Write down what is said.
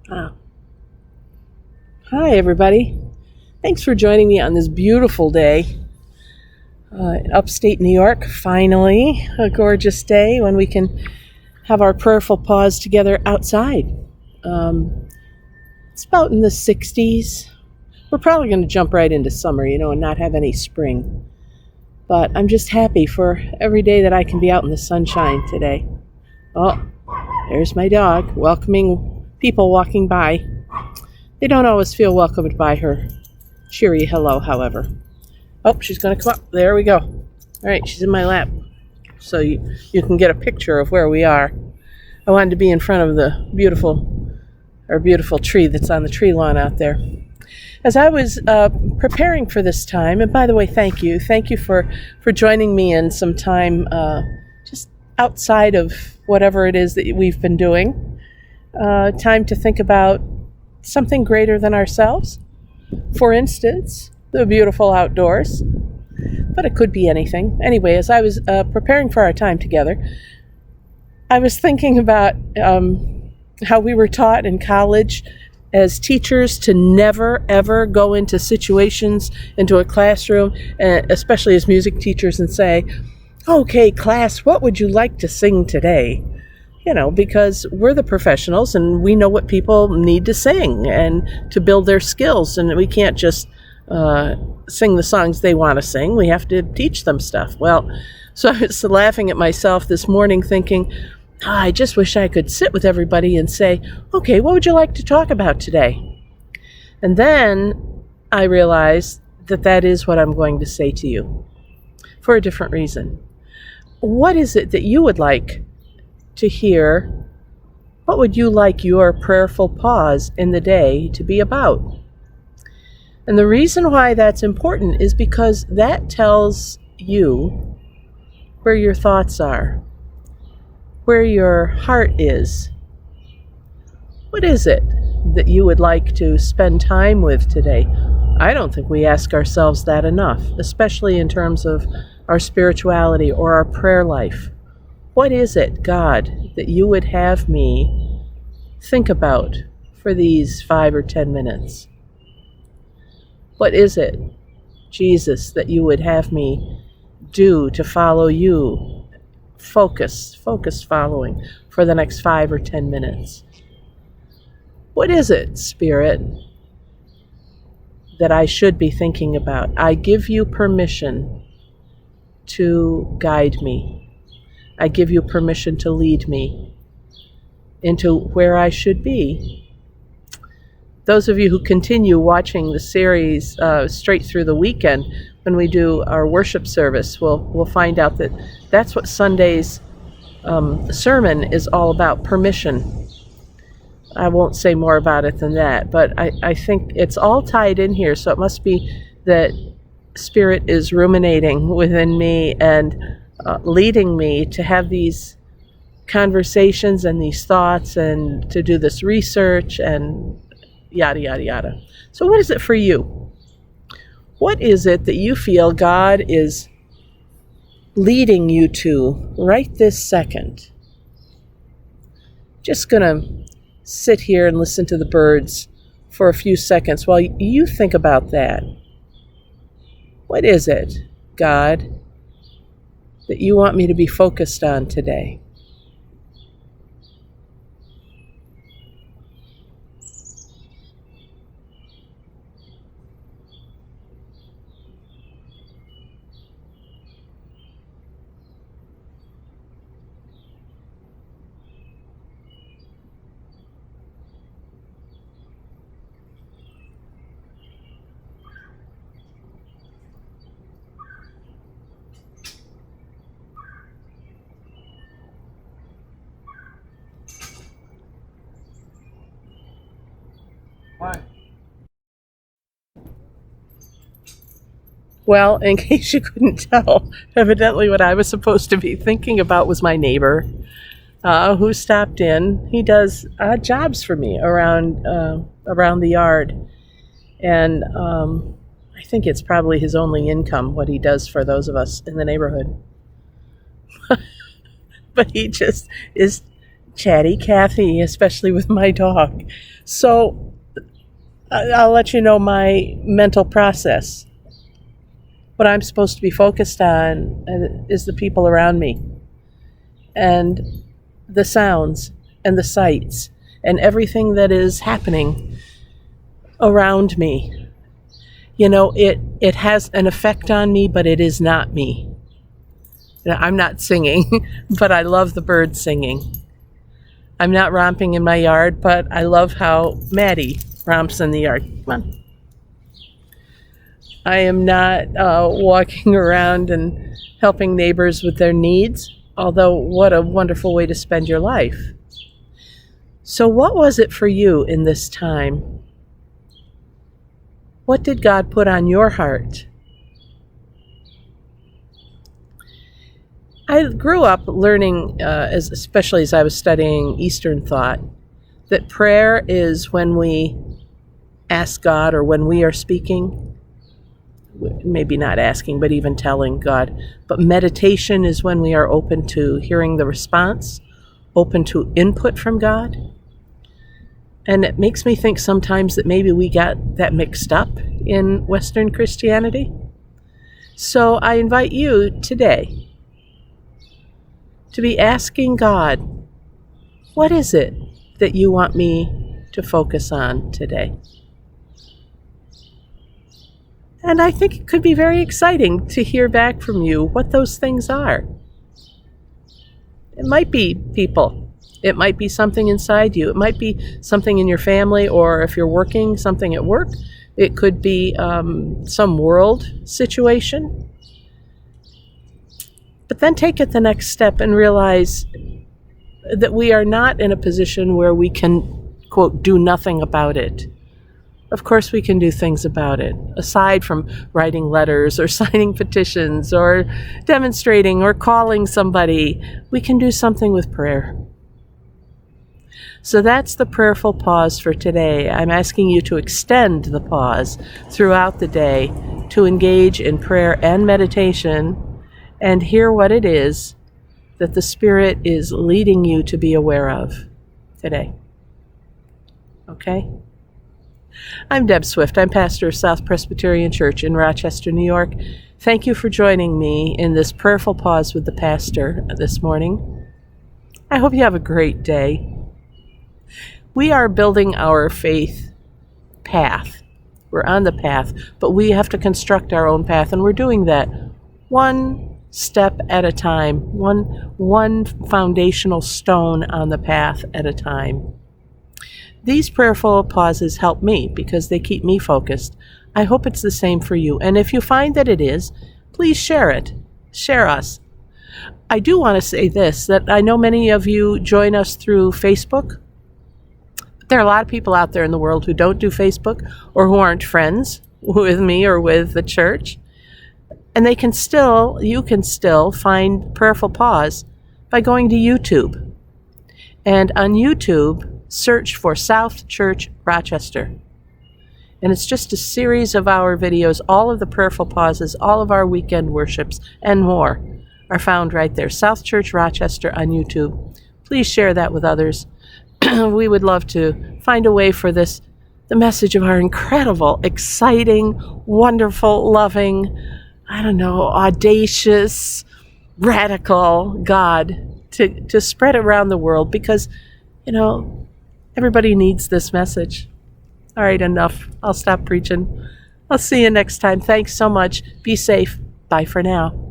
Ah. Hi, everybody. Thanks for joining me on this beautiful day in upstate New York. Finally, a gorgeous day when we can have our prayerful pause together outside. Um, it's about in the 60s. We're probably going to jump right into summer, and not have any spring. But I'm just happy for every day that I can be out in the sunshine today. Oh, there's my dog welcoming people walking by. They don't always feel welcomed by her cheery hello, however. Oh, she's going to come up. There we go. All right, she's in my lap. So you can get a picture of where we are. I wanted to be in front of the beautiful tree that's on the tree lawn out there. As I was preparing for this time, and by the way, thank you for joining me in some time just outside of whatever it is that we've been doing. Time to think about something greater than ourselves. For instance, the beautiful outdoors. But it could be anything. Anyway, as I was preparing for our time together, I was thinking about how we were taught in college as teachers to never, ever go into situations, into a classroom, especially as music teachers, and say, okay, class, what would you like to sing today? Because we're the professionals and we know what people need to sing and to build their skills. And we can't just sing the songs they want to sing. We have to teach them stuff. Well, so I was laughing at myself this morning thinking, I just wish I could sit with everybody and say, okay, what would you like to talk about today? And then I realized that is what I'm going to say to you for a different reason. What is it that you would like to hear? What would you like your prayerful pause in the day to be about? And the reason why that's important is because that tells you where your thoughts are, where your heart is. What is it that you would like to spend time with today? I don't think we ask ourselves that enough, especially in terms of our spirituality or our prayer life. What is it, God, that you would have me think about for these 5 or 10 minutes? What is it, Jesus, that you would have me do to follow you, focus following for the next 5 or 10 minutes? What is it, Spirit, that I should be thinking about? I give you permission to guide me. I give you permission to lead me into where I should be. Those of you who continue watching the series straight through the weekend, when we do our worship service, we'll find out that that's what Sunday's sermon is all about, permission. I won't say more about it than that, but I think it's all tied in here, so it must be that Spirit is ruminating within me and leading me to have these conversations and these thoughts and to do this research and yada, yada, yada. So what is it for you? What is it that you feel God is leading you to right this second? Just going to sit here and listen to the birds for a few seconds while you think about that. What is it, God, that you want me to be focused on today? Why? Well, in case you couldn't tell, evidently what I was supposed to be thinking about was my neighbor who stopped in. He does jobs for me around the yard, and I think it's probably his only income, what he does for those of us in the neighborhood. But he just is chatty Kathy, especially with my dog. So I'll let you know my mental process. What I'm supposed to be focused on is the people around me and the sounds and the sights and everything that is happening around me. You know, it has an effect on me, but it is not me. I'm not singing, but I love the birds singing. I'm not romping in my yard, but I love how Maddie romps in the yard. Come on. I am not walking around and helping neighbors with their needs, although what a wonderful way to spend your life. So what was it for you in this time? What did God put on your heart? I grew up learning, especially as I was studying Eastern thought, that prayer is when we ask God or when we are speaking, maybe not asking, but even telling God. But meditation is when we are open to hearing the response, open to input from God. And it makes me think sometimes that maybe we got that mixed up in Western Christianity. So I invite you today to be asking God, what is it that you want me to focus on today? And I think it could be very exciting to hear back from you what those things are. It might be people. It might be something inside you. It might be something in your family, or if you're working, something at work. It could be some world situation. But then take it the next step and realize that we are not in a position where we can, quote, do nothing about it. Of course we can do things about it, aside from writing letters or signing petitions or demonstrating or calling somebody. We can do something with prayer. So that's the prayerful pause for today. I'm asking you to extend the pause throughout the day to engage in prayer and meditation and hear what it is that the Spirit is leading you to be aware of today. Okay? I'm Deb Swift. I'm pastor of South Presbyterian Church in Rochester, New York. Thank you for joining me in this prayerful pause with the pastor this morning. I hope you have a great day. We are building our faith path. We're on the path, but we have to construct our own path, and we're doing that one step at a time, one foundational stone on the path at a time. These prayerful pauses help me because they keep me focused. I hope it's the same for you. And if you find that it is, please share it. Share us. I do want to say this, that I know many of you join us through Facebook. There are a lot of people out there in the world who don't do Facebook or who aren't friends with me or with the church. And you can still find Prayerful Pause by going to YouTube. And on YouTube, search for South Church Rochester. And it's just a series of our videos. All of the prayerful pauses, all of our weekend worships, and more are found right there. South Church Rochester on YouTube. Please share that with others. We would love to find a way for the message of our incredible, exciting, wonderful, loving, audacious, radical God to spread around the world because, everybody needs this message. All right, enough. I'll stop preaching. I'll see you next time. Thanks so much. Be safe. Bye for now.